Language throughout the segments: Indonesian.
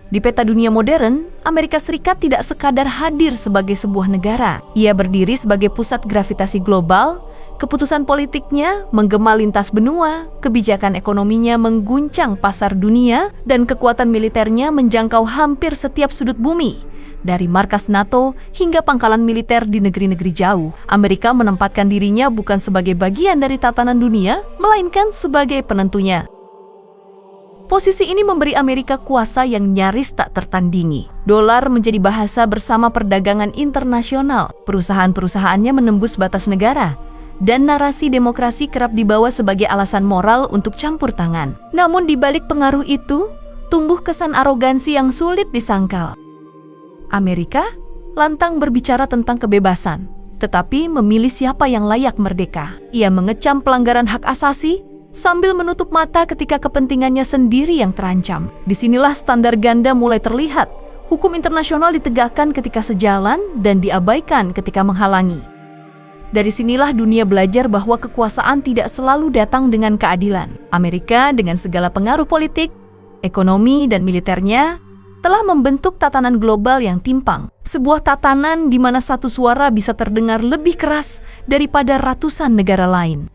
Di peta dunia modern, Amerika Serikat tidak sekadar hadir sebagai sebuah negara. Ia berdiri sebagai pusat gravitasi global, keputusan politiknya menggema lintas benua, kebijakan ekonominya mengguncang pasar dunia, dan kekuatan militernya menjangkau hampir setiap sudut bumi. Dari markas NATO hingga pangkalan militer di negeri-negeri jauh, Amerika menempatkan dirinya bukan sebagai bagian dari tatanan dunia, melainkan sebagai penentunya. Posisi ini memberi Amerika kuasa yang nyaris tak tertandingi. Dolar menjadi bahasa bersama perdagangan internasional. Perusahaan-perusahaannya menembus batas negara. Dan narasi demokrasi kerap dibawa sebagai alasan moral untuk campur tangan. Namun di balik pengaruh itu, tumbuh kesan arogansi yang sulit disangkal. Amerika lantang berbicara tentang kebebasan, tetapi memilih siapa yang layak merdeka. Ia mengecam pelanggaran hak asasi, sambil menutup mata ketika kepentingannya sendiri yang terancam. Disinilah standar ganda mulai terlihat. Hukum internasional ditegakkan ketika sejalan dan diabaikan ketika menghalangi. Dari sinilah dunia belajar bahwa kekuasaan tidak selalu datang dengan keadilan. Amerika dengan segala pengaruh politik, ekonomi, dan militernya telah membentuk tatanan global yang timpang. Sebuah tatanan di mana satu suara bisa terdengar lebih keras daripada ratusan negara lain.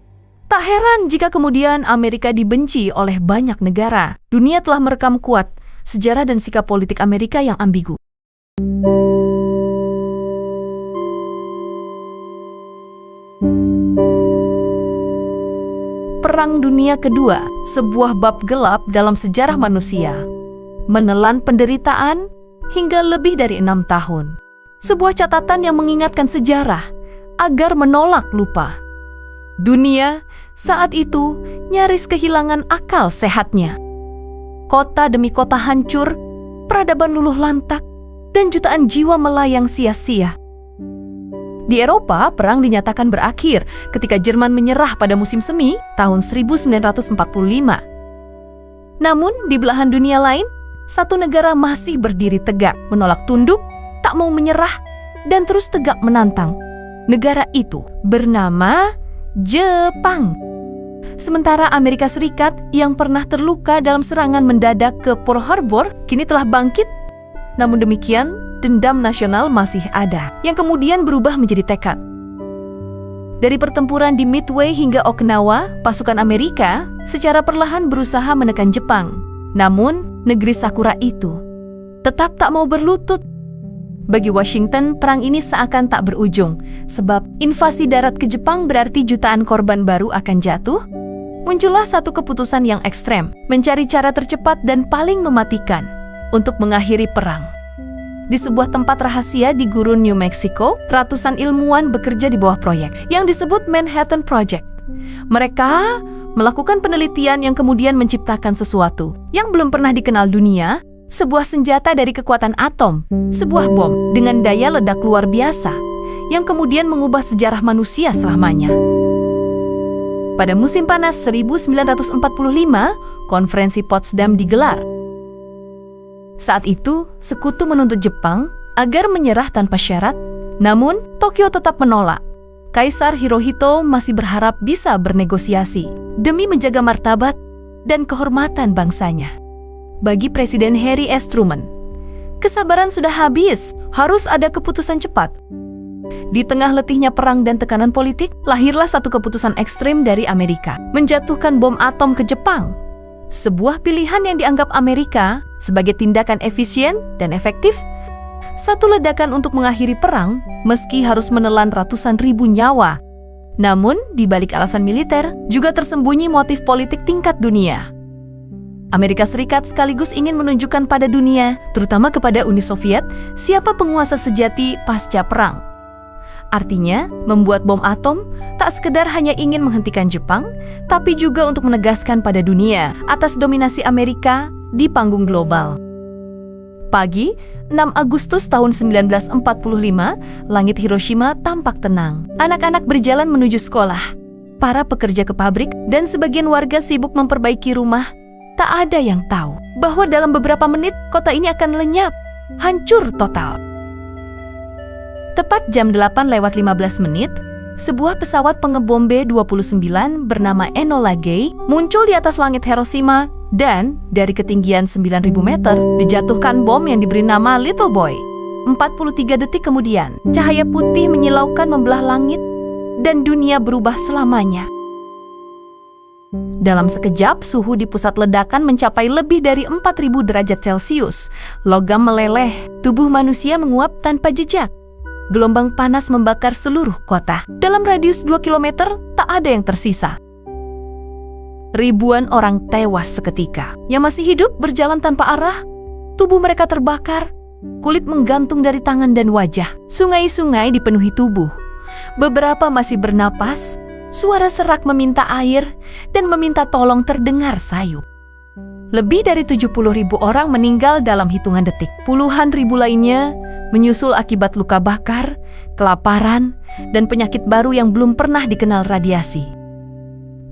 Tak heran jika kemudian Amerika dibenci oleh banyak negara. Dunia telah merekam kuat sejarah dan sikap politik Amerika yang ambigu. Perang Dunia Kedua, sebuah bab gelap dalam sejarah manusia, menelan penderitaan hingga lebih dari 6 tahun. Sebuah catatan yang mengingatkan sejarah agar menolak lupa. Dunia saat itu nyaris kehilangan akal sehatnya. Kota demi kota hancur, peradaban luluh lantak, dan jutaan jiwa melayang sia-sia. Di Eropa, perang dinyatakan berakhir ketika Jerman menyerah pada musim semi tahun 1945. Namun, di belahan dunia lain, satu negara masih berdiri tegak, menolak tunduk, tak mau menyerah, dan terus tegak menantang. Negara itu bernama Jepang. Sementara Amerika Serikat yang pernah terluka dalam serangan mendadak ke Pearl Harbor kini telah bangkit. Namun demikian, dendam nasional masih ada, yang kemudian berubah menjadi tekad. Dari pertempuran di Midway hingga Okinawa, pasukan Amerika secara perlahan berusaha menekan Jepang. Namun, negeri Sakura itu tetap tak mau berlutut. Bagi Washington, perang ini seakan tak berujung, sebab invasi darat ke Jepang berarti jutaan korban baru akan jatuh. Muncullah satu keputusan yang ekstrem, mencari cara tercepat dan paling mematikan untuk mengakhiri perang. Di sebuah tempat rahasia di gurun New Mexico, ratusan ilmuwan bekerja di bawah proyek yang disebut Manhattan Project. Mereka melakukan penelitian yang kemudian menciptakan sesuatu yang belum pernah dikenal dunia, sebuah senjata dari kekuatan atom, sebuah bom dengan daya ledak luar biasa yang kemudian mengubah sejarah manusia selamanya. Pada musim panas 1945, konferensi Potsdam digelar. Saat itu, sekutu menuntut Jepang agar menyerah tanpa syarat, namun Tokyo tetap menolak. Kaisar Hirohito masih berharap bisa bernegosiasi demi menjaga martabat dan kehormatan bangsanya. Bagi Presiden Harry S. Truman, kesabaran sudah habis, harus ada keputusan cepat. Di tengah letihnya perang dan tekanan politik, lahirlah satu keputusan ekstrim dari Amerika, menjatuhkan bom atom ke Jepang. Sebuah pilihan yang dianggap Amerika sebagai tindakan efisien dan efektif. Satu ledakan untuk mengakhiri perang, meski harus menelan ratusan ribu nyawa. Namun, di balik alasan militer, juga tersembunyi motif politik tingkat dunia. Amerika Serikat sekaligus ingin menunjukkan pada dunia, terutama kepada Uni Soviet, siapa penguasa sejati pasca perang. Artinya, membuat bom atom tak sekedar hanya ingin menghentikan Jepang, tapi juga untuk menegaskan pada dunia atas dominasi Amerika di panggung global. Pagi, 6 Agustus tahun 1945, langit Hiroshima tampak tenang. Anak-anak berjalan menuju sekolah. Para pekerja ke pabrik dan sebagian warga sibuk memperbaiki rumah. Tak ada yang tahu bahwa dalam beberapa menit kota ini akan lenyap, hancur total. Tepat jam 8:15, sebuah pesawat pengebom B-29 bernama Enola Gay muncul di atas langit Hiroshima Dan dari ketinggian 9.000 meter dijatuhkan bom yang diberi nama Little Boy. 43 detik kemudian, cahaya putih menyilaukan membelah langit dan dunia berubah selamanya. Dalam sekejap, suhu di pusat ledakan mencapai lebih dari 4.000 derajat Celcius. Logam meleleh, tubuh manusia menguap tanpa jejak. Gelombang panas membakar seluruh kota. Dalam radius 2 km, tak ada yang tersisa. Ribuan orang tewas seketika. Yang masih hidup berjalan tanpa arah, tubuh mereka terbakar, kulit menggantung dari tangan dan wajah. Sungai-sungai dipenuhi tubuh. Beberapa masih bernapas, suara serak meminta air dan meminta tolong terdengar sayu. Lebih dari 70.000 orang meninggal dalam hitungan detik. Puluhan ribu lainnya menyusul akibat luka bakar, kelaparan, dan penyakit baru yang belum pernah dikenal radiasi.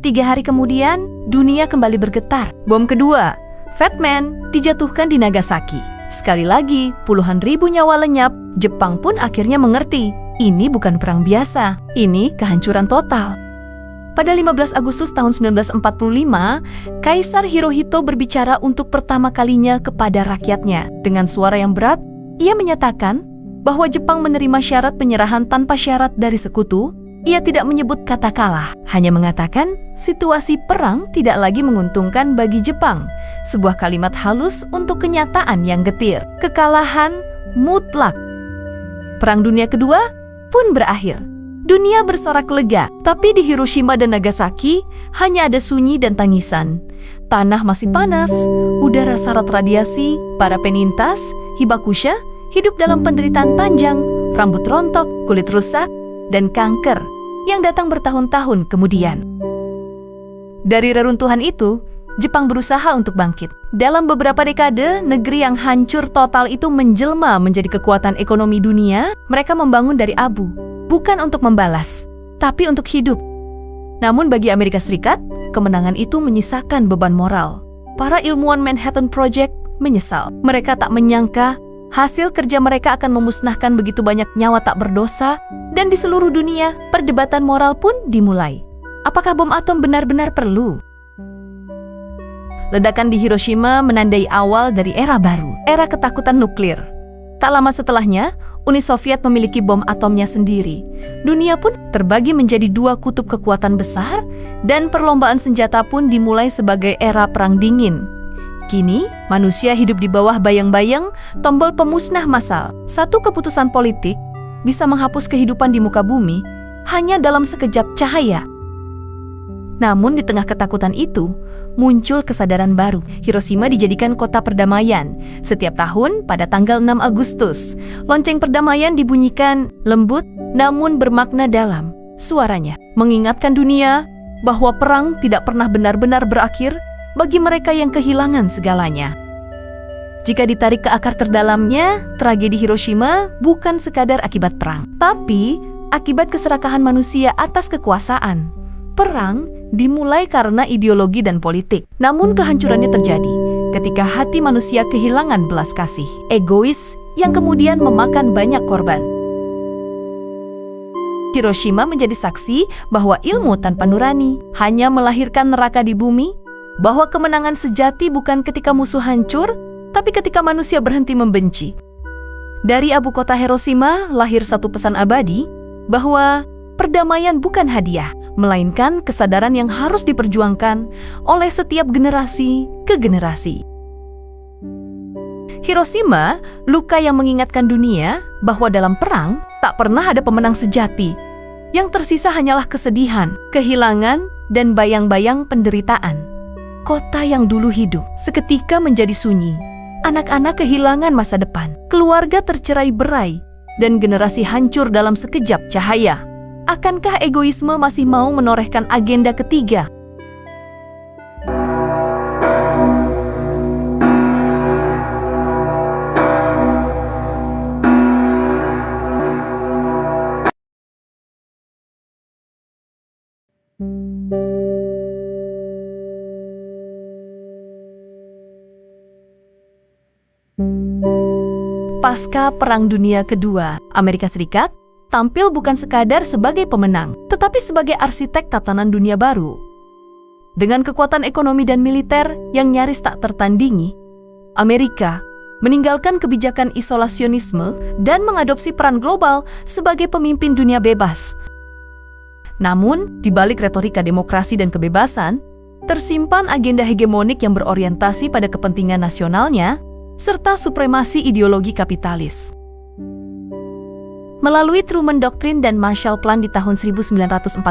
3 hari kemudian, dunia kembali bergetar. Bom kedua, Fat Man, dijatuhkan di Nagasaki. Sekali lagi, puluhan ribu nyawa lenyap. Jepang pun akhirnya mengerti, ini bukan perang biasa, ini kehancuran total. Pada 15 Agustus tahun 1945, Kaisar Hirohito berbicara untuk pertama kalinya kepada rakyatnya. Dengan suara yang berat, ia menyatakan bahwa Jepang menerima syarat penyerahan tanpa syarat dari sekutu. Ia tidak menyebut kata kalah, hanya mengatakan situasi perang tidak lagi menguntungkan bagi Jepang. Sebuah kalimat halus untuk kenyataan yang getir. Kekalahan mutlak. Perang Dunia Kedua pun berakhir. Dunia bersorak lega, tapi di Hiroshima dan Nagasaki hanya ada sunyi dan tangisan. Tanah masih panas, udara syarat radiasi, para penintas, hibakusha, hidup dalam penderitaan panjang, rambut rontok, kulit rusak, dan kanker yang datang bertahun-tahun kemudian. Dari reruntuhan itu, Jepang berusaha untuk bangkit. Dalam beberapa dekade, negeri yang hancur total itu menjelma menjadi kekuatan ekonomi dunia. Mereka membangun dari abu, bukan untuk membalas, tapi untuk hidup. Namun bagi Amerika Serikat, kemenangan itu menyisakan beban moral. Para ilmuwan Manhattan Project menyesal. Mereka tak menyangka hasil kerja mereka akan memusnahkan begitu banyak nyawa tak berdosa, dan di seluruh dunia, perdebatan moral pun dimulai. Apakah bom atom benar-benar perlu? Ledakan di Hiroshima menandai awal dari era baru, era ketakutan nuklir. Tak lama setelahnya, Uni Soviet memiliki bom atomnya sendiri. Dunia pun terbagi menjadi 2 kutub kekuatan besar, dan perlombaan senjata pun dimulai sebagai era perang dingin. Kini, manusia hidup di bawah bayang-bayang tombol pemusnah massal. Satu keputusan politik bisa menghapus kehidupan di muka bumi hanya dalam sekejap cahaya. Namun di tengah ketakutan itu, muncul kesadaran baru. Hiroshima dijadikan kota perdamaian. Setiap tahun pada tanggal 6 Agustus, lonceng perdamaian dibunyikan lembut namun bermakna dalam. Suaranya mengingatkan dunia bahwa perang tidak pernah benar-benar berakhir bagi mereka yang kehilangan segalanya. Jika ditarik ke akar terdalamnya, tragedi Hiroshima bukan sekadar akibat perang, tapi akibat keserakahan manusia atas kekuasaan. Perang dimulai karena ideologi dan politik, namun kehancurannya terjadi ketika hati manusia kehilangan belas kasih, egois yang kemudian memakan banyak korban. Hiroshima menjadi saksi bahwa ilmu tanpa nurani hanya melahirkan neraka di bumi, bahwa kemenangan sejati bukan ketika musuh hancur, tapi ketika manusia berhenti membenci. Dari Abu Kota Hiroshima lahir satu pesan abadi bahwa perdamaian bukan hadiah, melainkan kesadaran yang harus diperjuangkan oleh setiap generasi ke generasi. Hiroshima, luka yang mengingatkan dunia bahwa dalam perang tak pernah ada pemenang sejati. Yang tersisa hanyalah kesedihan, kehilangan, dan bayang-bayang penderitaan. Kota yang dulu hidup seketika menjadi sunyi. Anak-anak kehilangan masa depan, keluarga tercerai-berai, dan generasi hancur dalam sekejap cahaya. Akankah egoisme masih mau menorehkan agenda ketiga? Pasca Perang Dunia Kedua, Amerika Serikat tampil bukan sekadar sebagai pemenang, tetapi sebagai arsitek tatanan dunia baru. Dengan kekuatan ekonomi dan militer yang nyaris tak tertandingi, Amerika meninggalkan kebijakan isolasionisme dan mengadopsi peran global sebagai pemimpin dunia bebas. Namun, di balik retorika demokrasi dan kebebasan, tersimpan agenda hegemonik yang berorientasi pada kepentingan nasionalnya, serta supremasi ideologi kapitalis. Melalui Truman Doctrine dan Marshall Plan di tahun 1947,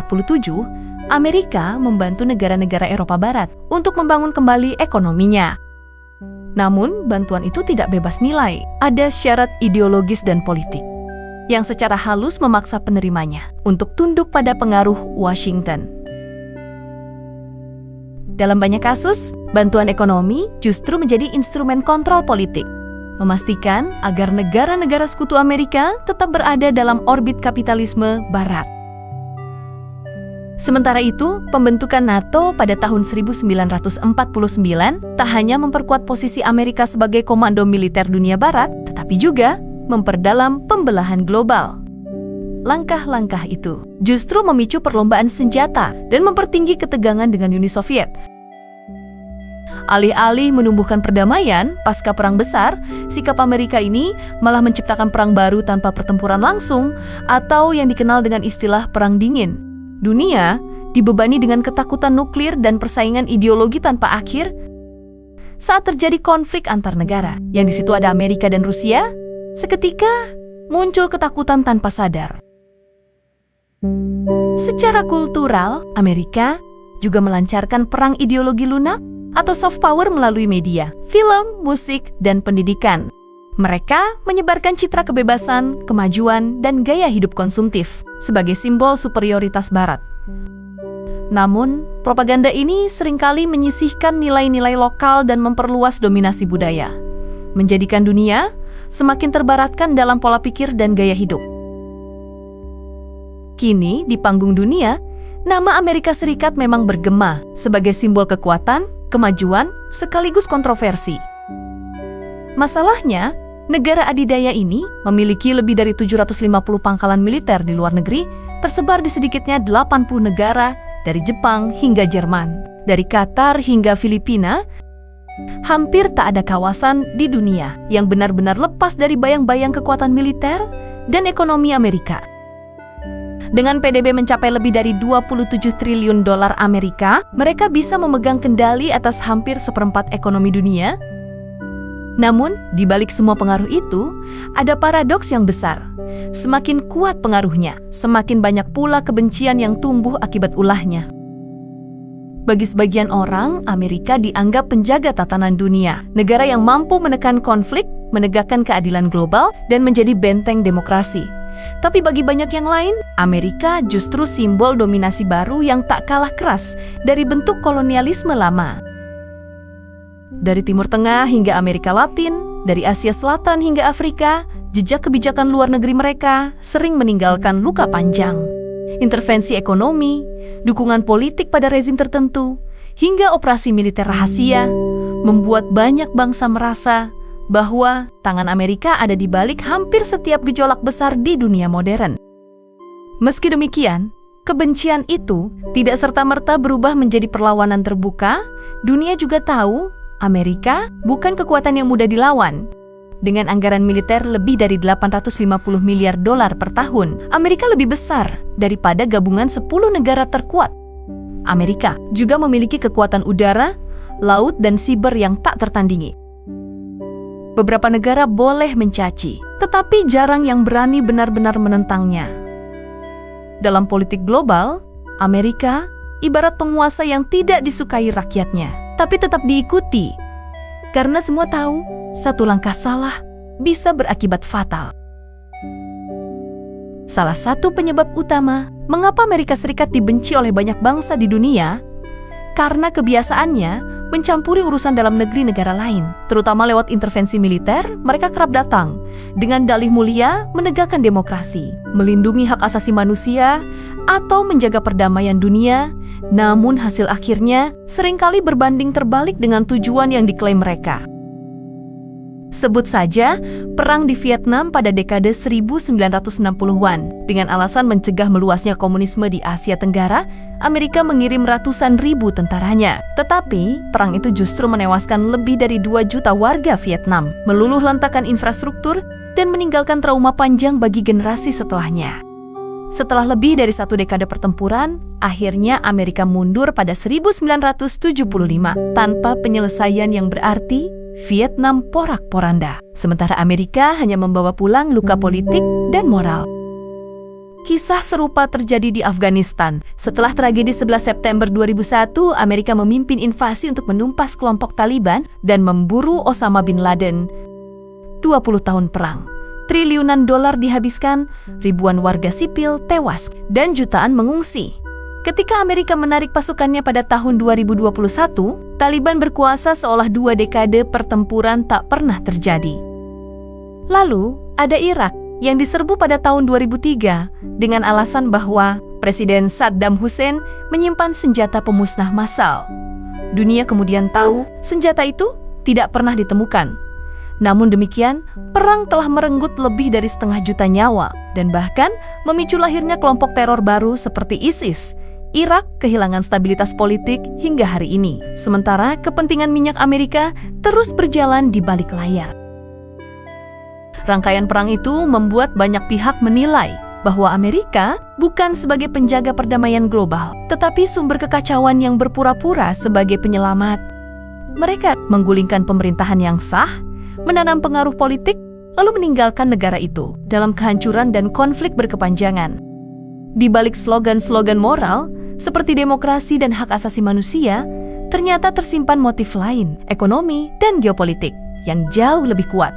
Amerika membantu negara-negara Eropa Barat untuk membangun kembali ekonominya. Namun, bantuan itu tidak bebas nilai. Ada syarat ideologis dan politik yang secara halus memaksa penerimanya untuk tunduk pada pengaruh Washington. Dalam banyak kasus, bantuan ekonomi justru menjadi instrumen kontrol politik, memastikan agar negara-negara sekutu Amerika tetap berada dalam orbit kapitalisme Barat. Sementara itu, pembentukan NATO pada tahun 1949 tak hanya memperkuat posisi Amerika sebagai komando militer dunia Barat, tetapi juga memperdalam pembelahan global. Langkah-langkah itu justru memicu perlombaan senjata dan mempertinggi ketegangan dengan Uni Soviet. Alih-alih menumbuhkan perdamaian pasca Perang Besar, sikap Amerika ini malah menciptakan perang baru tanpa pertempuran langsung atau yang dikenal dengan istilah Perang Dingin. Dunia dibebani dengan ketakutan nuklir dan persaingan ideologi tanpa akhir. Saat terjadi konflik antar negara, yang di situ ada Amerika dan Rusia, seketika muncul ketakutan tanpa sadar. Secara kultural, Amerika juga melancarkan perang ideologi lunak atau soft power melalui media, film, musik, dan pendidikan. Mereka menyebarkan citra kebebasan, kemajuan, dan gaya hidup konsumtif sebagai simbol superioritas Barat. Namun, propaganda ini seringkali menyisihkan nilai-nilai lokal dan memperluas dominasi budaya, menjadikan dunia semakin terbaratkan dalam pola pikir dan gaya hidup. Kini, di panggung dunia, nama Amerika Serikat memang bergema sebagai simbol kekuatan, kemajuan, sekaligus kontroversi. Masalahnya, negara adidaya ini memiliki lebih dari 750 pangkalan militer di luar negeri, tersebar di sedikitnya 80 negara, dari Jepang hingga Jerman, dari Qatar hingga Filipina. Hampir tak ada kawasan di dunia yang benar-benar lepas dari bayang-bayang kekuatan militer dan ekonomi Amerika. Dengan PDB mencapai lebih dari 27 triliun dolar Amerika, mereka bisa memegang kendali atas hampir seperempat ekonomi dunia. Namun, di balik semua pengaruh itu, ada paradoks yang besar. Semakin kuat pengaruhnya, semakin banyak pula kebencian yang tumbuh akibat ulahnya. Bagi sebagian orang, Amerika dianggap penjaga tatanan dunia, negara yang mampu menekan konflik, menegakkan keadilan global, dan menjadi benteng demokrasi. Tapi bagi banyak yang lain, Amerika justru simbol dominasi baru yang tak kalah keras dari bentuk kolonialisme lama. Dari Timur Tengah hingga Amerika Latin, dari Asia Selatan hingga Afrika, jejak kebijakan luar negeri mereka sering meninggalkan luka panjang. Intervensi ekonomi, dukungan politik pada rezim tertentu, hingga operasi militer rahasia, membuat banyak bangsa merasa bahwa tangan Amerika ada di balik hampir setiap gejolak besar di dunia modern. Meski demikian, kebencian itu tidak serta-merta berubah menjadi perlawanan terbuka. Dunia juga tahu Amerika bukan kekuatan yang mudah dilawan. Dengan anggaran militer lebih dari 850 miliar dolar per tahun, Amerika lebih besar daripada gabungan 10 negara terkuat. Amerika juga memiliki kekuatan udara, laut, dan siber yang tak tertandingi. Beberapa negara boleh mencaci, tetapi jarang yang berani benar-benar menentangnya. Dalam politik global, Amerika ibarat penguasa yang tidak disukai rakyatnya, tapi tetap diikuti. Karena semua tahu, satu langkah salah bisa berakibat fatal. Salah satu penyebab utama mengapa Amerika Serikat dibenci oleh banyak bangsa di dunia, karena kebiasaannya mencampuri urusan dalam negeri negara lain. Terutama lewat intervensi militer, mereka kerap datang dengan dalih mulia menegakkan demokrasi, melindungi hak asasi manusia, atau menjaga perdamaian dunia. Namun hasil akhirnya seringkali berbanding terbalik dengan tujuan yang diklaim mereka. Sebut saja perang di Vietnam pada dekade 1960-an. Dengan alasan mencegah meluasnya komunisme di Asia Tenggara, Amerika mengirim ratusan ribu tentaranya. Tetapi, perang itu justru menewaskan lebih dari 2 juta warga Vietnam, meluluh lantakan infrastruktur, dan meninggalkan trauma panjang bagi generasi setelahnya. Setelah lebih dari 1 dekade pertempuran, akhirnya Amerika mundur pada 1975 tanpa penyelesaian yang berarti. Vietnam porak-poranda, sementara Amerika hanya membawa pulang luka politik dan moral. Kisah serupa terjadi di Afghanistan. Setelah tragedi 11 September 2001, Amerika memimpin invasi untuk menumpas kelompok Taliban dan memburu Osama bin Laden. 20 tahun perang, triliunan dolar dihabiskan, ribuan warga sipil tewas, dan jutaan mengungsi. Ketika Amerika menarik pasukannya pada tahun 2021, Taliban berkuasa seolah 2 dekade pertempuran tak pernah terjadi. Lalu, ada Irak yang diserbu pada tahun 2003 dengan alasan bahwa Presiden Saddam Hussein menyimpan senjata pemusnah massal. Dunia kemudian tahu senjata itu tidak pernah ditemukan. Namun demikian, perang telah merenggut lebih dari 1,5 juta nyawa dan bahkan memicu lahirnya kelompok teror baru seperti ISIS. Irak kehilangan stabilitas politik hingga hari ini, sementara kepentingan minyak Amerika terus berjalan di balik layar. Rangkaian perang itu membuat banyak pihak menilai bahwa Amerika bukan sebagai penjaga perdamaian global, tetapi sumber kekacauan yang berpura-pura sebagai penyelamat. Mereka menggulingkan pemerintahan yang sah, menanam pengaruh politik, lalu meninggalkan negara itu dalam kehancuran dan konflik berkepanjangan. Di balik slogan-slogan moral, seperti demokrasi dan hak asasi manusia, ternyata tersimpan motif lain, ekonomi dan geopolitik, yang jauh lebih kuat.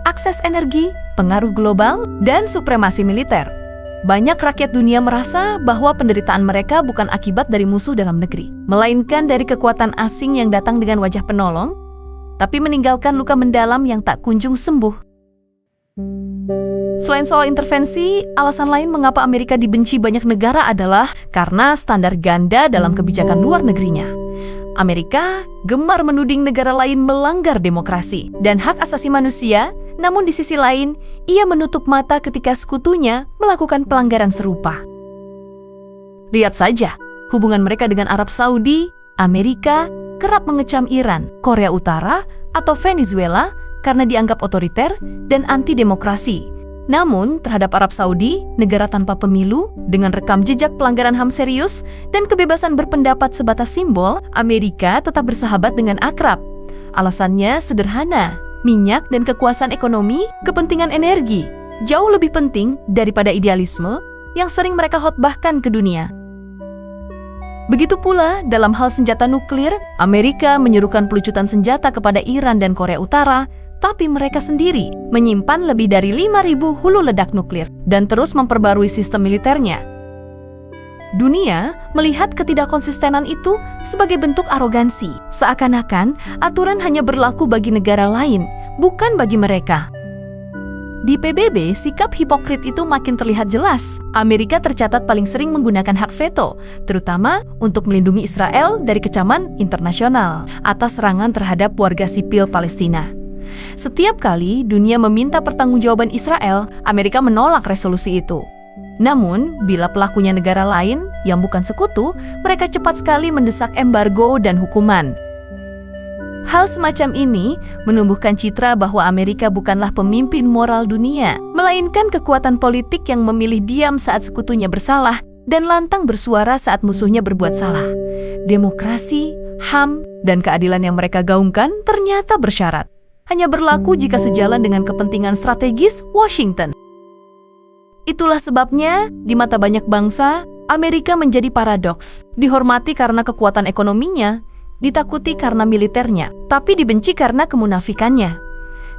Akses energi, pengaruh global, dan supremasi militer. Banyak rakyat dunia merasa bahwa penderitaan mereka bukan akibat dari musuh dalam negeri, melainkan dari kekuatan asing yang datang dengan wajah penolong, tapi meninggalkan luka mendalam yang tak kunjung sembuh. Selain soal intervensi, alasan lain mengapa Amerika dibenci banyak negara adalah karena standar ganda dalam kebijakan luar negerinya. Amerika gemar menuding negara lain melanggar demokrasi dan hak asasi manusia, namun di sisi lain, ia menutup mata ketika sekutunya melakukan pelanggaran serupa. Lihat saja, hubungan mereka dengan Arab Saudi, Amerika kerap mengecam Iran, Korea Utara, atau Venezuela karena dianggap otoriter dan anti-demokrasi. Namun, terhadap Arab Saudi, negara tanpa pemilu, dengan rekam jejak pelanggaran HAM serius dan kebebasan berpendapat sebatas simbol, Amerika tetap bersahabat dengan akrab. Alasannya sederhana, minyak dan kekuasaan ekonomi, kepentingan energi, jauh lebih penting daripada idealisme yang sering mereka khotbahkan ke dunia. Begitu pula dalam hal senjata nuklir, Amerika menyerukan pelucutan senjata kepada Iran dan Korea Utara, tapi mereka sendiri menyimpan lebih dari 5.000 hulu ledak nuklir dan terus memperbarui sistem militernya. Dunia melihat ketidakkonsistenan itu sebagai bentuk arogansi, seakan-akan aturan hanya berlaku bagi negara lain, bukan bagi mereka. Di PBB, sikap hipokrit itu makin terlihat jelas. Amerika tercatat paling sering menggunakan hak veto, terutama untuk melindungi Israel dari kecaman internasional atas serangan terhadap warga sipil Palestina. Setiap kali dunia meminta pertanggungjawaban Israel, Amerika menolak resolusi itu. Namun, bila pelakunya negara lain yang bukan sekutu, mereka cepat sekali mendesak embargo dan hukuman. Hal semacam ini menumbuhkan citra bahwa Amerika bukanlah pemimpin moral dunia, melainkan kekuatan politik yang memilih diam saat sekutunya bersalah dan lantang bersuara saat musuhnya berbuat salah. Demokrasi, HAM, dan keadilan yang mereka gaungkan ternyata bersyarat. Hanya berlaku jika sejalan dengan kepentingan strategis Washington. Itulah sebabnya, di mata banyak bangsa, Amerika menjadi paradoks. Dihormati karena kekuatan ekonominya, ditakuti karena militernya, tapi dibenci karena kemunafikannya.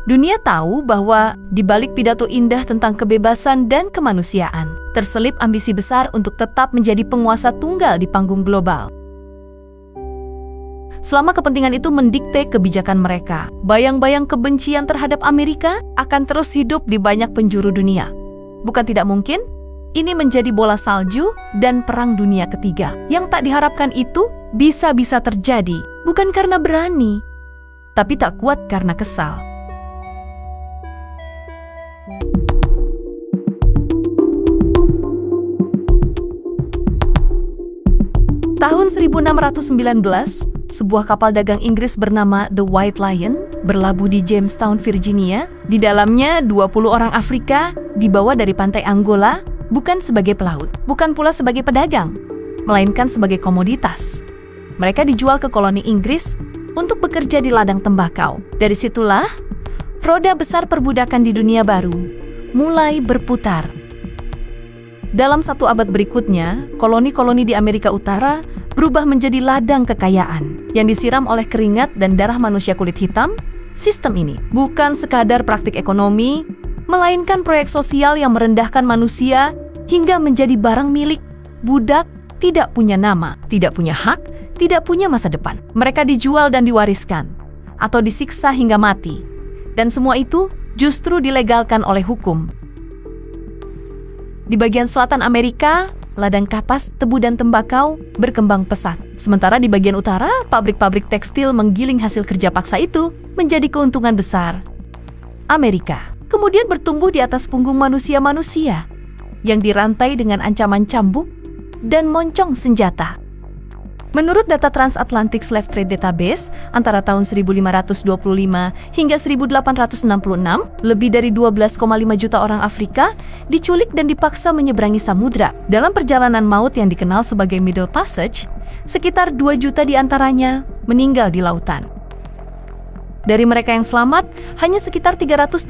Dunia tahu bahwa di balik pidato indah tentang kebebasan dan kemanusiaan, terselip ambisi besar untuk tetap menjadi penguasa tunggal di panggung global. Selama kepentingan itu mendikte kebijakan mereka, bayang-bayang kebencian terhadap Amerika akan terus hidup di banyak penjuru dunia. Bukan tidak mungkin, ini menjadi bola salju dan perang dunia ketiga. Yang tak diharapkan itu bisa-bisa terjadi, bukan karena berani, tapi tak kuat karena kesal. Tahun 1619, sebuah kapal dagang Inggris bernama The White Lion berlabuh di Jamestown, Virginia. Di dalamnya 20 orang Afrika dibawa dari pantai Angola, bukan sebagai pelaut, bukan pula sebagai pedagang, melainkan sebagai komoditas. Mereka dijual ke koloni Inggris untuk bekerja di ladang tembakau. Dari situlah, roda besar perbudakan di dunia baru mulai berputar. Dalam 1 abad berikutnya, koloni-koloni di Amerika Utara berubah menjadi ladang kekayaan yang disiram oleh keringat dan darah manusia kulit hitam. Sistem ini bukan sekadar praktik ekonomi, melainkan proyek sosial yang merendahkan manusia hingga menjadi barang milik. Budak tidak punya nama, tidak punya hak, tidak punya masa depan. Mereka dijual dan diwariskan, atau disiksa hingga mati. Dan semua itu justru dilegalkan oleh hukum. Di bagian selatan Amerika, ladang kapas, tebu, dan tembakau berkembang pesat. Sementara di bagian utara, pabrik-pabrik tekstil menggiling hasil kerja paksa itu menjadi keuntungan besar. Amerika kemudian bertumbuh di atas punggung manusia-manusia yang dirantai dengan ancaman cambuk dan moncong senjata. Menurut data Transatlantic Slave Trade Database, antara tahun 1525 hingga 1866, lebih dari 12,5 juta orang Afrika diculik dan dipaksa menyeberangi samudra. Dalam perjalanan maut yang dikenal sebagai Middle Passage, sekitar 2 juta di antaranya meninggal di lautan. Dari mereka yang selamat, hanya sekitar 388.000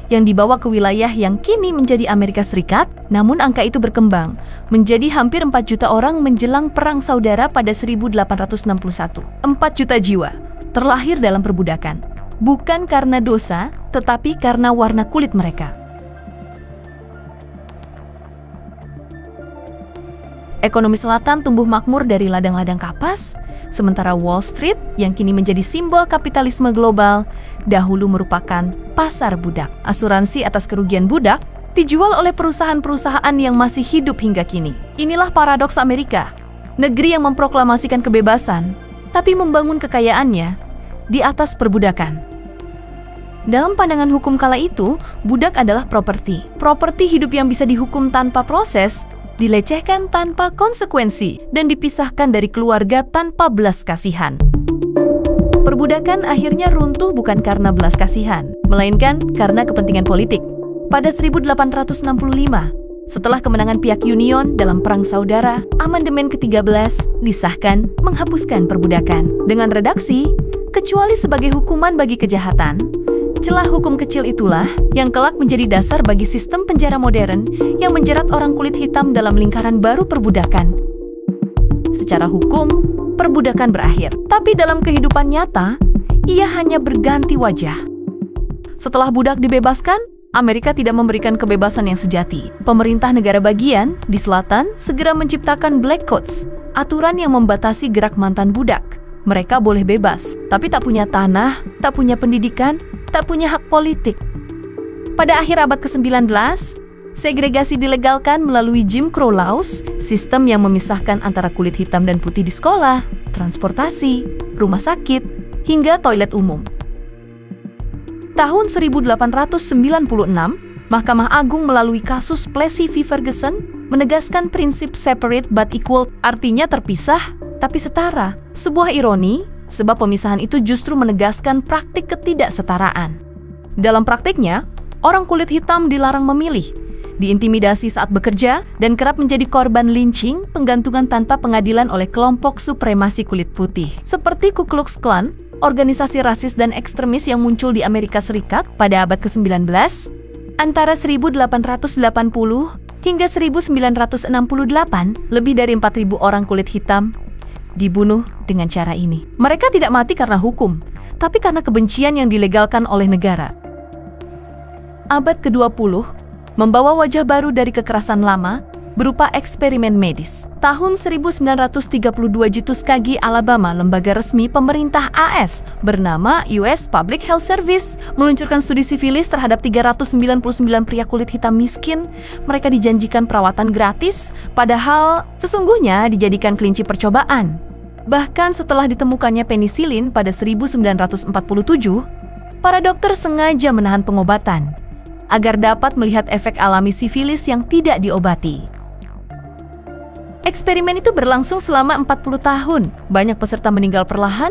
yang dibawa ke wilayah yang kini menjadi Amerika Serikat, namun angka itu berkembang menjadi hampir 4 juta orang menjelang Perang Saudara pada 1861. 4 juta jiwa terlahir dalam perbudakan, bukan karena dosa, tetapi karena warna kulit mereka. Ekonomi selatan tumbuh makmur dari ladang-ladang kapas, sementara Wall Street yang kini menjadi simbol kapitalisme global dahulu merupakan pasar budak. Asuransi atas kerugian budak dijual oleh perusahaan-perusahaan yang masih hidup hingga kini. Inilah paradoks Amerika, negeri yang memproklamasikan kebebasan, tapi membangun kekayaannya di atas perbudakan. Dalam pandangan hukum kala itu, budak adalah properti. Properti hidup yang bisa dihukum tanpa proses, dilecehkan tanpa konsekuensi, dan dipisahkan dari keluarga tanpa belas kasihan. Perbudakan akhirnya runtuh bukan karena belas kasihan, melainkan karena kepentingan politik. Pada 1865, setelah kemenangan pihak Union dalam Perang Saudara, Amandemen ke-13 disahkan menghapuskan perbudakan. Dengan redaksi, kecuali sebagai hukuman bagi kejahatan, celah hukum kecil itulah yang kelak menjadi dasar bagi sistem penjara modern yang menjerat orang kulit hitam dalam lingkaran baru perbudakan. Secara hukum, perbudakan berakhir, tapi dalam kehidupan nyata, ia hanya berganti wajah. Setelah budak dibebaskan, Amerika tidak memberikan kebebasan yang sejati. Pemerintah negara bagian di selatan segera menciptakan Black Codes, aturan yang membatasi gerak mantan budak. Mereka boleh bebas, tapi tak punya tanah, tak punya pendidikan, tak punya hak politik. Pada akhir abad ke-19, segregasi dilegalkan melalui Jim Crow Laws, sistem yang memisahkan antara kulit hitam dan putih di sekolah, transportasi, rumah sakit, hingga toilet umum. Tahun 1896, Mahkamah Agung melalui kasus Plessy v. Ferguson menegaskan prinsip separate but equal, artinya terpisah tapi setara. Sebuah ironi, sebab pemisahan itu justru menegaskan praktik ketidaksetaraan. Dalam praktiknya, orang kulit hitam dilarang memilih, diintimidasi saat bekerja, dan kerap menjadi korban lynching, penggantungan tanpa pengadilan oleh kelompok supremasi kulit putih. Seperti Ku Klux Klan, organisasi rasis dan ekstremis yang muncul di Amerika Serikat pada abad ke-19, antara 1880 hingga 1968, lebih dari 4.000 orang kulit hitam dibunuh dengan cara ini. Mereka tidak mati karena hukum, tapi karena kebencian yang dilegalkan oleh negara. Abad ke-20 membawa wajah baru dari kekerasan lama berupa eksperimen medis. Tahun 1932 di Tuskegee, Alabama, lembaga resmi pemerintah AS bernama US Public Health Service meluncurkan studi sifilis terhadap 399 pria kulit hitam miskin. Mereka dijanjikan perawatan gratis, padahal sesungguhnya dijadikan kelinci percobaan. Bahkan setelah ditemukannya penisilin pada 1947, para dokter sengaja menahan pengobatan agar dapat melihat efek alami sifilis yang tidak diobati. Eksperimen itu berlangsung selama 40 tahun. Banyak peserta meninggal perlahan,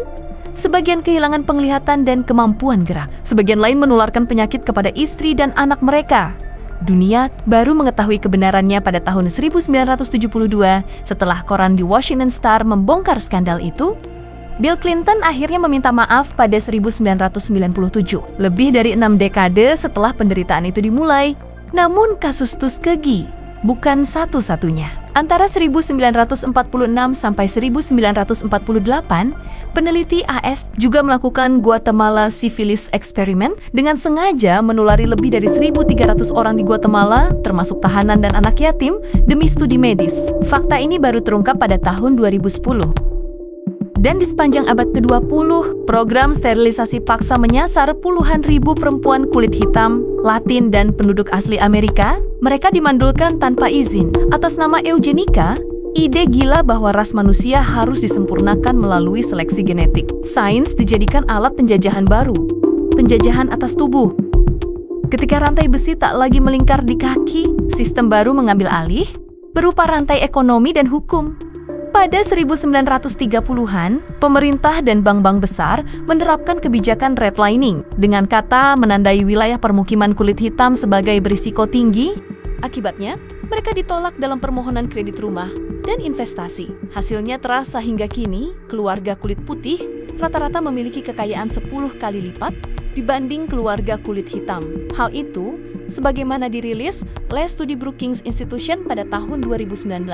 sebagian kehilangan penglihatan dan kemampuan gerak. Sebagian lain menularkan penyakit kepada istri dan anak mereka. Dunia baru mengetahui kebenarannya pada tahun 1972 setelah koran The Washington Star membongkar skandal itu. Bill Clinton akhirnya meminta maaf pada 1997, lebih dari 6 dekade setelah penderitaan itu dimulai. Namun kasus Tuskegee bukan satu-satunya. Antara 1946 sampai 1948, peneliti AS juga melakukan Guatemala Syphilis Experiment dengan sengaja menulari lebih dari 1.300 orang di Guatemala, termasuk tahanan dan anak yatim, demi studi medis. Fakta ini baru terungkap pada tahun 2010. Dan di sepanjang abad ke-20, program sterilisasi paksa menyasar puluhan ribu perempuan kulit hitam, Latin, dan penduduk asli Amerika. Mereka dimandulkan tanpa izin. Atas nama eugenika, ide gila bahwa ras manusia harus disempurnakan melalui seleksi genetik. Sains dijadikan alat penjajahan baru, penjajahan atas tubuh. Ketika rantai besi tak lagi melingkar di kaki, sistem baru mengambil alih, berupa rantai ekonomi dan hukum. Pada 1930-an, pemerintah dan bank-bank besar menerapkan kebijakan redlining dengan kata menandai wilayah permukiman kulit hitam sebagai berisiko tinggi. Akibatnya, mereka ditolak dalam permohonan kredit rumah dan investasi. Hasilnya terasa hingga kini, keluarga kulit putih rata-rata memiliki kekayaan 10 kali lipat dibanding keluarga kulit hitam. Hal itu, sebagaimana dirilis Les Studi Brookings Institution pada tahun 2019.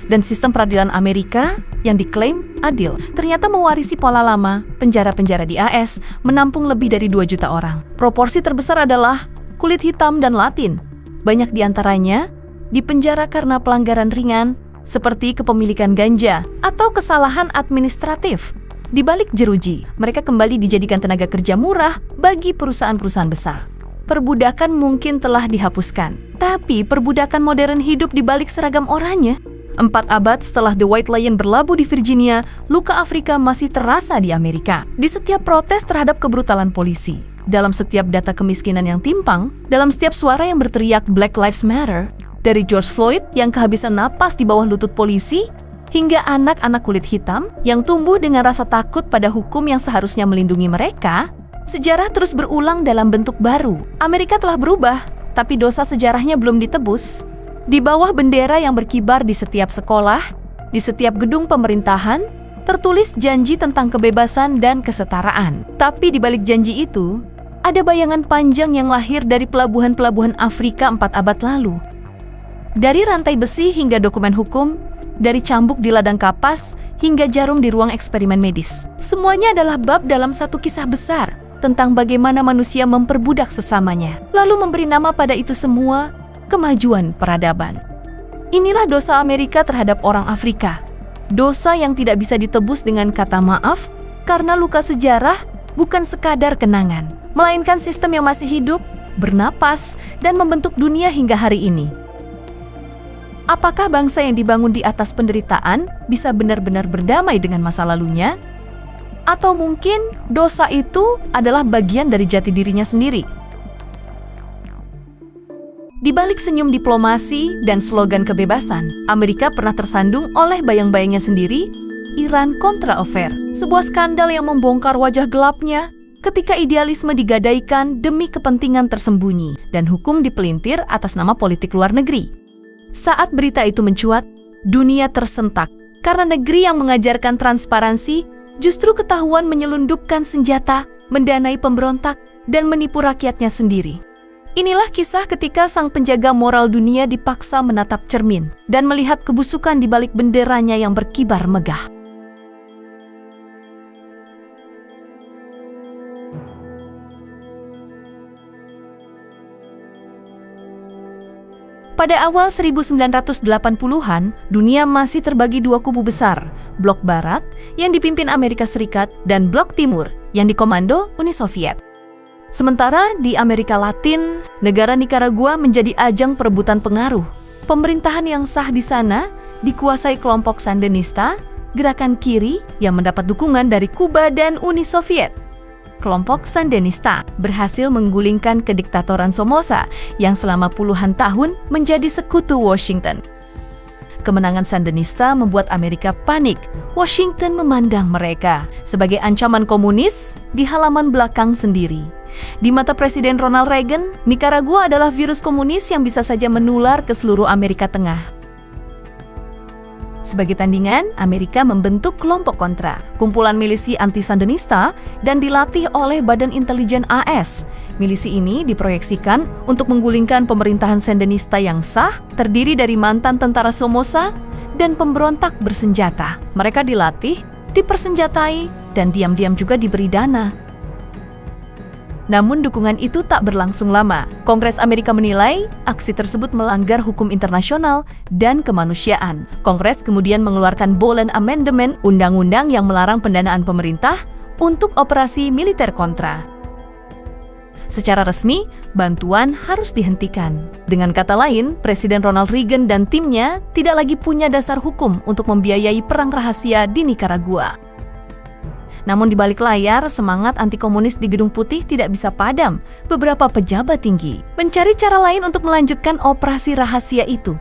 Dan sistem peradilan Amerika yang diklaim adil ternyata mewarisi pola lama. Penjara-penjara di AS menampung lebih dari 2 juta orang. Proporsi terbesar adalah kulit hitam dan Latin. Banyak di antaranya dipenjara karena pelanggaran ringan seperti kepemilikan ganja atau kesalahan administratif. Di balik jeruji, mereka kembali dijadikan tenaga kerja murah bagi perusahaan-perusahaan besar. Perbudakan mungkin telah dihapuskan, tapi perbudakan modern hidup di balik seragam oranye. 4 abad setelah The White Lion berlabuh di Virginia, luka Afrika masih terasa di Amerika. Di setiap protes terhadap kebrutalan polisi, dalam setiap data kemiskinan yang timpang, dalam setiap suara yang berteriak Black Lives Matter, dari George Floyd yang kehabisan napas di bawah lutut polisi, hingga anak-anak kulit hitam yang tumbuh dengan rasa takut pada hukum yang seharusnya melindungi mereka, sejarah terus berulang dalam bentuk baru. Amerika telah berubah, tapi dosa sejarahnya belum ditebus. Di bawah bendera yang berkibar di setiap sekolah, di setiap gedung pemerintahan, tertulis janji tentang kebebasan dan kesetaraan. Tapi di balik janji itu, ada bayangan panjang yang lahir dari pelabuhan-pelabuhan Afrika 4 abad lalu. Dari rantai besi hingga dokumen hukum, dari cambuk di ladang kapas hingga jarum di ruang eksperimen medis. Semuanya adalah bab dalam satu kisah besar tentang bagaimana manusia memperbudak sesamanya, lalu memberi nama pada itu semua kemajuan peradaban. Inilah dosa Amerika terhadap orang Afrika. Dosa yang tidak bisa ditebus dengan kata maaf, karena luka sejarah bukan sekadar kenangan, melainkan sistem yang masih hidup, bernapas, dan membentuk dunia hingga hari ini. Apakah bangsa yang dibangun di atas penderitaan bisa benar-benar berdamai dengan masa lalunya? Atau mungkin dosa itu adalah bagian dari jati dirinya sendiri? Di balik senyum diplomasi dan slogan kebebasan, Amerika pernah tersandung oleh bayang-bayangnya sendiri, Iran kontra affair, sebuah skandal yang membongkar wajah gelapnya ketika idealisme digadaikan demi kepentingan tersembunyi dan hukum dipelintir atas nama politik luar negeri. Saat berita itu mencuat, dunia tersentak karena negeri yang mengajarkan transparansi justru ketahuan menyelundupkan senjata, mendanai pemberontak, dan menipu rakyatnya sendiri. Inilah kisah ketika sang penjaga moral dunia dipaksa menatap cermin dan melihat kebusukan di balik benderanya yang berkibar megah. Pada awal 1980-an, dunia masih terbagi 2 kubu besar, Blok Barat yang dipimpin Amerika Serikat dan Blok Timur yang dikomando Uni Soviet. Sementara di Amerika Latin, negara Nicaragua menjadi ajang perebutan pengaruh. Pemerintahan yang sah di sana dikuasai kelompok Sandinista, gerakan kiri yang mendapat dukungan dari Kuba dan Uni Soviet. Kelompok Sandinista berhasil menggulingkan kediktatoran Somoza yang selama puluhan tahun menjadi sekutu Washington. Kemenangan Sandinista membuat Amerika panik. Washington memandang mereka sebagai ancaman komunis di halaman belakang sendiri. Di mata Presiden Ronald Reagan, Nicaragua adalah virus komunis yang bisa saja menular ke seluruh Amerika Tengah. Sebagai tandingan, Amerika membentuk kelompok kontra, kumpulan milisi anti-Sandinista, dan dilatih oleh Badan Intelijen AS. Milisi ini diproyeksikan untuk menggulingkan pemerintahan Sandinista yang sah, terdiri dari mantan tentara Somoza dan pemberontak bersenjata. Mereka dilatih, dipersenjatai, dan diam-diam juga diberi dana. Namun dukungan itu tak berlangsung lama. Kongres Amerika menilai aksi tersebut melanggar hukum internasional dan kemanusiaan. Kongres kemudian mengeluarkan Boland Amendment, undang-undang yang melarang pendanaan pemerintah untuk operasi militer kontra. Secara resmi, bantuan harus dihentikan. Dengan kata lain, Presiden Ronald Reagan dan timnya tidak lagi punya dasar hukum untuk membiayai perang rahasia di Nicaragua. Namun di balik layar, semangat anti-komunis di Gedung Putih tidak bisa padam. Beberapa pejabat tinggi mencari cara lain untuk melanjutkan operasi rahasia itu.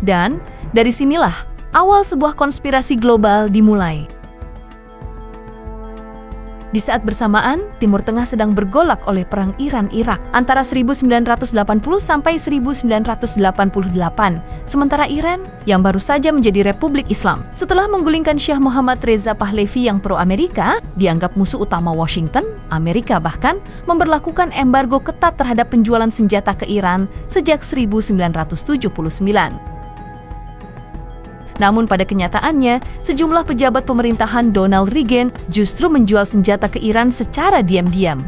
Dan dari sinilah awal sebuah konspirasi global dimulai. Di saat bersamaan, Timur Tengah sedang bergolak oleh perang Iran-Irak antara 1980 sampai 1988. Sementara Iran yang baru saja menjadi Republik Islam setelah menggulingkan Syah Muhammad Reza Pahlavi yang pro-Amerika, dianggap musuh utama Washington. Amerika bahkan memberlakukan embargo ketat terhadap penjualan senjata ke Iran sejak 1979. Namun pada kenyataannya, sejumlah pejabat pemerintahan Donald Reagan justru menjual senjata ke Iran secara diam-diam.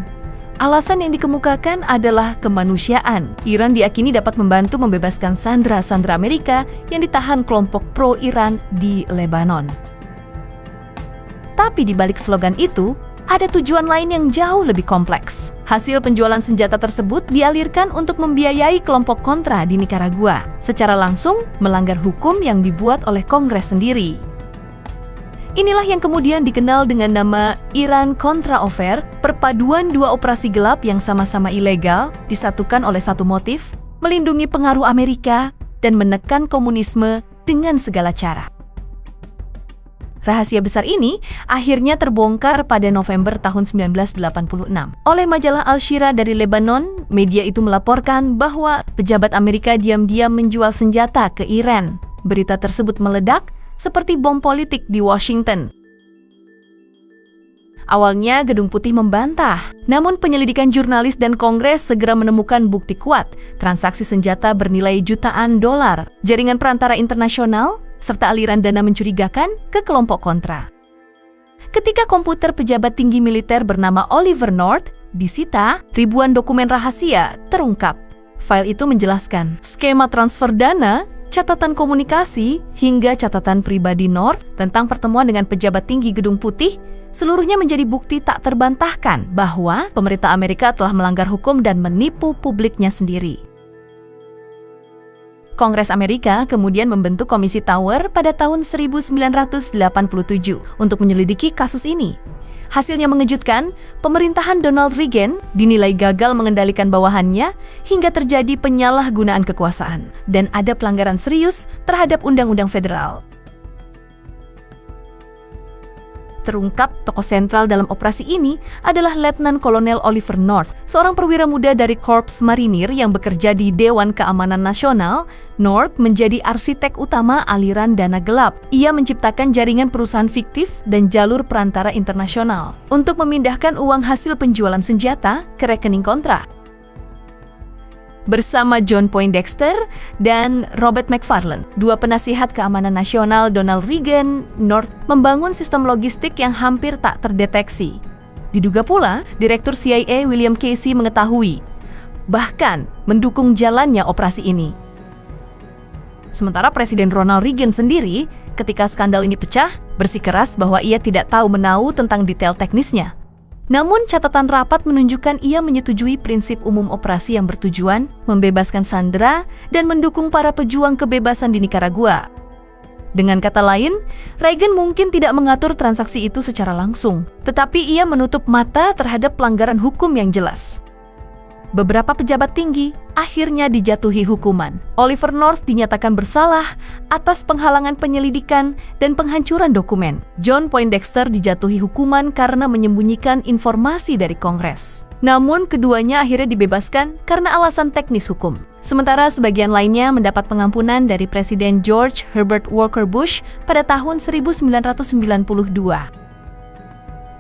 Alasan yang dikemukakan adalah kemanusiaan. Iran diakini dapat membantu membebaskan sandera-sandera Amerika yang ditahan kelompok pro-Iran di Lebanon. Tapi di balik slogan itu, ada tujuan lain yang jauh lebih kompleks. Hasil penjualan senjata tersebut dialirkan untuk membiayai kelompok kontra di Nicaragua, secara langsung melanggar hukum yang dibuat oleh Kongres sendiri. Inilah yang kemudian dikenal dengan nama Iran-Contra Affair, perpaduan dua operasi gelap yang sama-sama ilegal, disatukan oleh satu motif, melindungi pengaruh Amerika dan menekan komunisme dengan segala cara. Rahasia besar ini akhirnya terbongkar pada November tahun 1986. Oleh majalah Al-Shira dari Lebanon, media itu melaporkan bahwa pejabat Amerika diam-diam menjual senjata ke Iran. Berita tersebut meledak seperti bom politik di Washington. Awalnya Gedung Putih membantah, namun penyelidikan jurnalis dan Kongres segera menemukan bukti kuat, transaksi senjata bernilai jutaan dolar, jaringan perantara internasional, serta aliran dana mencurigakan ke kelompok kontra. Ketika komputer pejabat tinggi militer bernama Oliver North disita, ribuan dokumen rahasia terungkap. File itu menjelaskan skema transfer dana, catatan komunikasi, hingga catatan pribadi North tentang pertemuan dengan pejabat tinggi Gedung Putih. Seluruhnya menjadi bukti tak terbantahkan bahwa pemerintah Amerika telah melanggar hukum dan menipu publiknya sendiri. Kongres Amerika kemudian membentuk Komisi Tower pada tahun 1987 untuk menyelidiki kasus ini. Hasilnya mengejutkan, pemerintahan Donald Reagan dinilai gagal mengendalikan bawahannya hingga terjadi penyalahgunaan kekuasaan dan ada pelanggaran serius terhadap undang-undang federal. Terungkap tokoh sentral dalam operasi ini adalah Letnan Kolonel Oliver North, seorang perwira muda dari Korps Marinir yang bekerja di Dewan Keamanan Nasional. North menjadi arsitek utama aliran dana gelap. Ia menciptakan jaringan perusahaan fiktif dan jalur perantara internasional untuk memindahkan uang hasil penjualan senjata ke rekening kontra. Bersama John Poindexter dan Robert McFarlane, dua penasihat keamanan nasional Donald Reagan, North membangun sistem logistik yang hampir tak terdeteksi. Diduga pula, Direktur CIA William Casey mengetahui, bahkan mendukung jalannya operasi ini. Sementara Presiden Ronald Reagan sendiri, ketika skandal ini pecah, bersikeras bahwa ia tidak tahu menahu tentang detail teknisnya. Namun catatan rapat menunjukkan ia menyetujui prinsip umum operasi yang bertujuan membebaskan sandera dan mendukung para pejuang kebebasan di Nicaragua. Dengan kata lain, Reagan mungkin tidak mengatur transaksi itu secara langsung, tetapi ia menutup mata terhadap pelanggaran hukum yang jelas. beberapa pejabat tinggi akhirnya dijatuhi hukuman. Oliver North dinyatakan bersalah atas penghalangan penyelidikan dan penghancuran dokumen. John Poindexter dijatuhi hukuman karena menyembunyikan informasi dari Kongres. Namun keduanya akhirnya dibebaskan karena alasan teknis hukum. Sementara sebagian lainnya mendapat pengampunan dari Presiden George Herbert Walker Bush pada tahun 1992.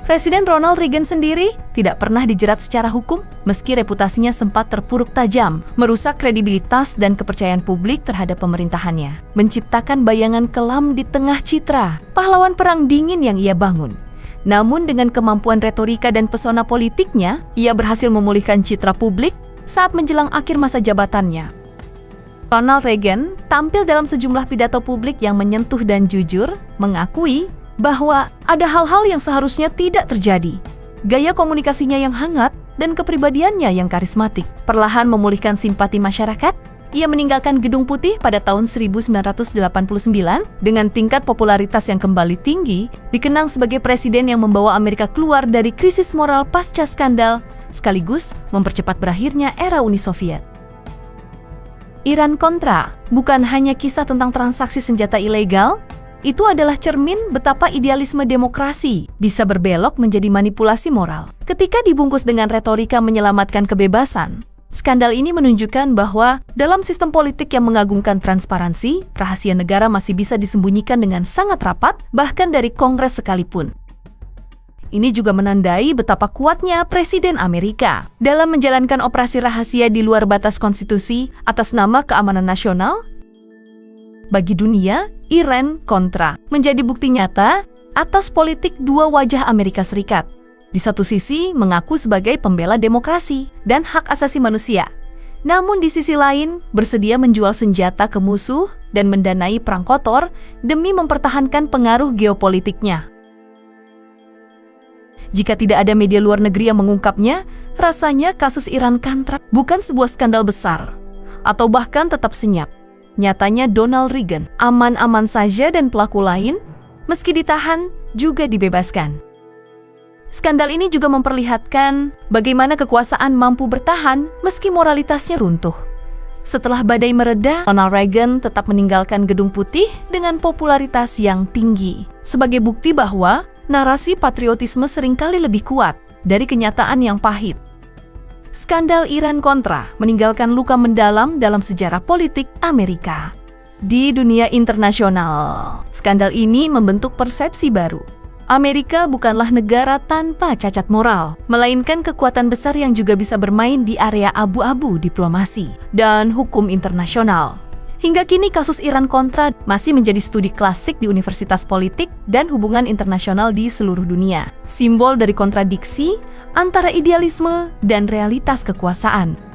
Presiden Ronald Reagan sendiri tidak pernah dijerat secara hukum, meski reputasinya sempat terpuruk tajam, merusak kredibilitas dan kepercayaan publik terhadap pemerintahannya, menciptakan bayangan kelam di tengah citra pahlawan perang dingin yang ia bangun. Namun dengan kemampuan retorika dan pesona politiknya, ia berhasil memulihkan citra publik saat menjelang akhir masa jabatannya. Ronald Reagan tampil dalam sejumlah pidato publik yang menyentuh dan jujur, mengakui bahwa ada hal-hal yang seharusnya tidak terjadi. Gaya komunikasinya yang hangat dan kepribadiannya yang karismatik perlahan memulihkan simpati masyarakat. Ia meninggalkan Gedung Putih pada tahun 1989 dengan tingkat popularitas yang kembali tinggi, dikenang sebagai presiden yang membawa Amerika keluar dari krisis moral pasca skandal, sekaligus mempercepat berakhirnya era Uni Soviet. Iran-Contra bukan hanya kisah tentang transaksi senjata ilegal, itu adalah cermin betapa idealisme demokrasi bisa berbelok menjadi manipulasi moral. Ketika dibungkus dengan retorika menyelamatkan kebebasan, skandal ini menunjukkan bahwa dalam sistem politik yang mengagungkan transparansi, rahasia negara masih bisa disembunyikan dengan sangat rapat, bahkan dari Kongres sekalipun. Ini juga menandai betapa kuatnya Presiden Amerika dalam menjalankan operasi rahasia di luar batas konstitusi atas nama keamanan nasional. Bagi dunia, Iran-Contra menjadi bukti nyata atas politik dua wajah Amerika Serikat. Di satu sisi mengaku sebagai pembela demokrasi dan hak asasi manusia, namun di sisi lain bersedia menjual senjata ke musuh dan mendanai perang kotor demi mempertahankan pengaruh geopolitiknya. Jika tidak ada media luar negeri yang mengungkapnya, rasanya kasus Iran-Contra bukan sebuah skandal besar, atau bahkan tetap senyap. Nyatanya Donald Reagan aman-aman saja dan pelaku lain, meski ditahan, juga dibebaskan. Skandal ini juga memperlihatkan bagaimana kekuasaan mampu bertahan meski moralitasnya runtuh. Setelah badai mereda, Ronald Reagan tetap meninggalkan Gedung Putih dengan popularitas yang tinggi, sebagai bukti bahwa narasi patriotisme seringkali lebih kuat dari kenyataan yang pahit. Skandal Iran-Contra meninggalkan luka mendalam dalam sejarah politik Amerika. Di dunia internasional, skandal ini membentuk persepsi baru. Amerika bukanlah negara tanpa cacat moral, melainkan kekuatan besar yang juga bisa bermain di area abu-abu diplomasi dan hukum internasional. Hingga kini kasus Iran-Contra masih menjadi studi klasik di universitas politik dan hubungan internasional di seluruh dunia. Simbol dari kontradiksi antara idealisme dan realitas kekuasaan.